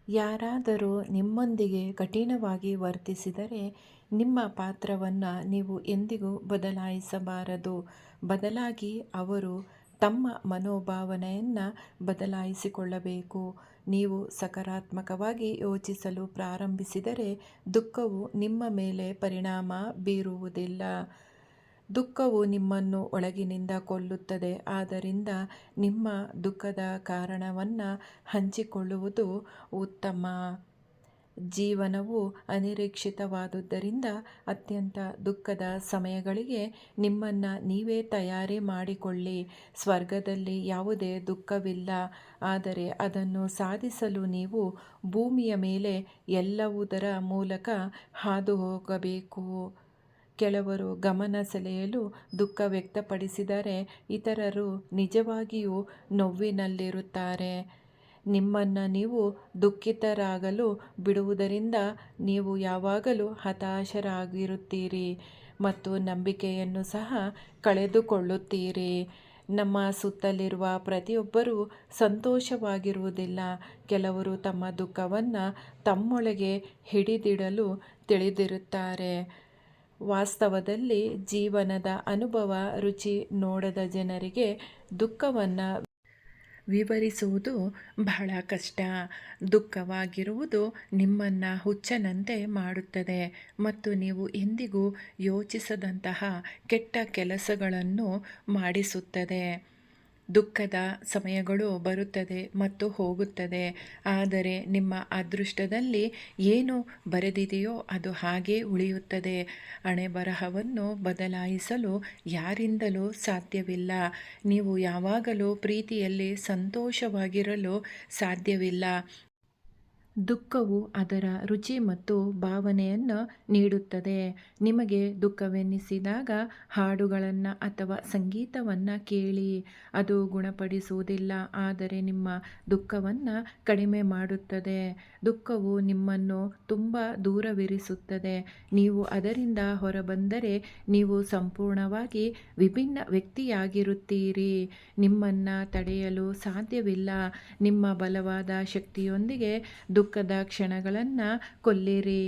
ಯಾರಾದರೂ ನಿಮ್ಮೊಂದಿಗೆ ಕಠಿಣವಾಗಿ ವರ್ತಿಸಿದರೆ ನಿಮ್ಮ ಪಾತ್ರವನ್ನು ನೀವು ಎಂದಿಗೂ ಬದಲಾಯಿಸಬಾರದು. ಬದಲಾಗಿ ಅವರು ತಮ್ಮ ಮನೋಭಾವನೆಯನ್ನು ಬದಲಾಯಿಸಿಕೊಳ್ಳಬೇಕು. ನೀವು ಸಕಾರಾತ್ಮಕವಾಗಿ ಯೋಚಿಸಲು ಪ್ರಾರಂಭಿಸಿದರೆ ದುಃಖವು ನಿಮ್ಮ ಮೇಲೆ ಪರಿಣಾಮ ಬೀರುವುದಿಲ್ಲ. ದುಃಖವು ನಿಮ್ಮನ್ನು ಒಳಗಿನಿಂದ ಕೊಲ್ಲುತ್ತದೆ. ಆದ್ದರಿಂದ ನಿಮ್ಮ ದುಃಖದ ಕಾರಣವನ್ನು ಹಂಚಿಕೊಳ್ಳುವುದು ಉತ್ತಮ. ಜೀವನವು ಅನಿರೀಕ್ಷಿತವಾದುದರಿಂದ ಅತ್ಯಂತ ದುಃಖದ ಸಮಯಗಳಿಗೆ ನಿಮ್ಮನ್ನು ನೀವೇ ತಯಾರಿ ಮಾಡಿಕೊಳ್ಳಿ. ಸ್ವರ್ಗದಲ್ಲಿ ಯಾವುದೇ ದುಃಖವಿಲ್ಲ, ಆದರೆ ಅದನ್ನು ಸಾಧಿಸಲು ನೀವು ಭೂಮಿಯ ಮೇಲೆ ಎಲ್ಲವುದರ ಮೂಲಕ ಹಾದು ಹೋಗಬೇಕು. ಕೆಲವರು ಗಮನ ಸೆಳೆಯಲು ದುಃಖ ವ್ಯಕ್ತಪಡಿಸಿದರೆ ಇತರರು ನಿಜವಾಗಿಯೂ ನೋವಿನಲ್ಲಿರುತ್ತಾರೆ. ನಿಮ್ಮನ್ನು ನೀವು ದುಃಖಿತರಾಗಲು ಬಿಡುವುದರಿಂದ ನೀವು ಯಾವಾಗಲೂ ಹತಾಶರಾಗಿರುತ್ತೀರಿ ಮತ್ತು ನಂಬಿಕೆಯನ್ನು ಸಹ ಕಳೆದುಕೊಳ್ಳುತ್ತೀರಿ. ನಮ್ಮ ಸುತ್ತಲಿರುವ ಪ್ರತಿಯೊಬ್ಬರೂ ಸಂತೋಷವಾಗಿರುವುದಿಲ್ಲ. ಕೆಲವರು ತಮ್ಮ ದುಃಖವನ್ನು ತಮ್ಮೊಳಗೆ ಹಿಡಿದಿಡಲು ತಿಳಿದಿರುತ್ತಾರೆ. ವಾಸ್ತವದಲ್ಲಿ ಜೀವನದ ಅನುಭವ ರುಚಿ ನೋಡದ ಜನರಿಗೆ ದುಃಖವನ್ನು ವಿವರಿಸುವುದು ಬಹಳ ಕಷ್ಟ. ದುಃಖವಾಗಿರುವುದು ನಿಮ್ಮನ್ನು ಹುಚ್ಚನಂತೆ ಮಾಡುತ್ತದೆ ಮತ್ತು ನೀವು ಎಂದಿಗೂ ಯೋಚಿಸದಂತಹ ಕೆಟ್ಟ ಕೆಲಸಗಳನ್ನು ಮಾಡಿಸುತ್ತದೆ. ದುಃಖದ ಸಮಯಗಳು ಬರುತ್ತದೆ ಮತ್ತು ಹೋಗುತ್ತದೆ, ಆದರೆ ನಿಮ್ಮ ಅದೃಷ್ಟದಲ್ಲಿ ಏನು ಬರೆದಿದೆಯೋ ಅದು ಹಾಗೇ ಉಳಿಯುತ್ತದೆ. ಹಣೆಬರಹವನ್ನು ಬದಲಾಯಿಸಲು ಯಾರಿಂದಲೂ ಸಾಧ್ಯವಿಲ್ಲ. ನೀವು ಯಾವಾಗಲೂ ಪ್ರೀತಿಯಲ್ಲಿ ಸಂತೋಷವಾಗಿರಲು ಸಾಧ್ಯವಿಲ್ಲ. ದುಃಖವು ಅದರ ರುಚಿ ಮತ್ತು ಭಾವನೆಯನ್ನು ನೀಡುತ್ತದೆ. ನಿಮಗೆ ದುಃಖವೆನ್ನಿಸಿದಾಗ ಹಾಡುಗಳನ್ನು ಅಥವಾ ಸಂಗೀತವನ್ನು ಕೇಳಿ. ಅದು ಗುಣಪಡಿಸುವುದಿಲ್ಲ, ಆದರೆ ನಿಮ್ಮ ದುಃಖವನ್ನು ಕಡಿಮೆ ಮಾಡುತ್ತದೆ. ದುಃಖವು ನಿಮ್ಮನ್ನು ತುಂಬ ದೂರವಿರಿಸುತ್ತದೆ. ನೀವು ಅದರಿಂದ ಹೊರಬಂದರೆ ನೀವು ಸಂಪೂರ್ಣವಾಗಿ ವಿಭಿನ್ನ ವ್ಯಕ್ತಿಯಾಗಿರುತ್ತೀರಿ. ನಿಮ್ಮನ್ನು ತಡೆಯಲು ಸಾಧ್ಯವಿಲ್ಲ. ನಿಮ್ಮ ಬಲವಾದ ಶಕ್ತಿಯೊಂದಿಗೆ ದುಃಖದ ಕ್ಷಣಗಳನ್ನು ಕೊಲ್ಲಿರಿ.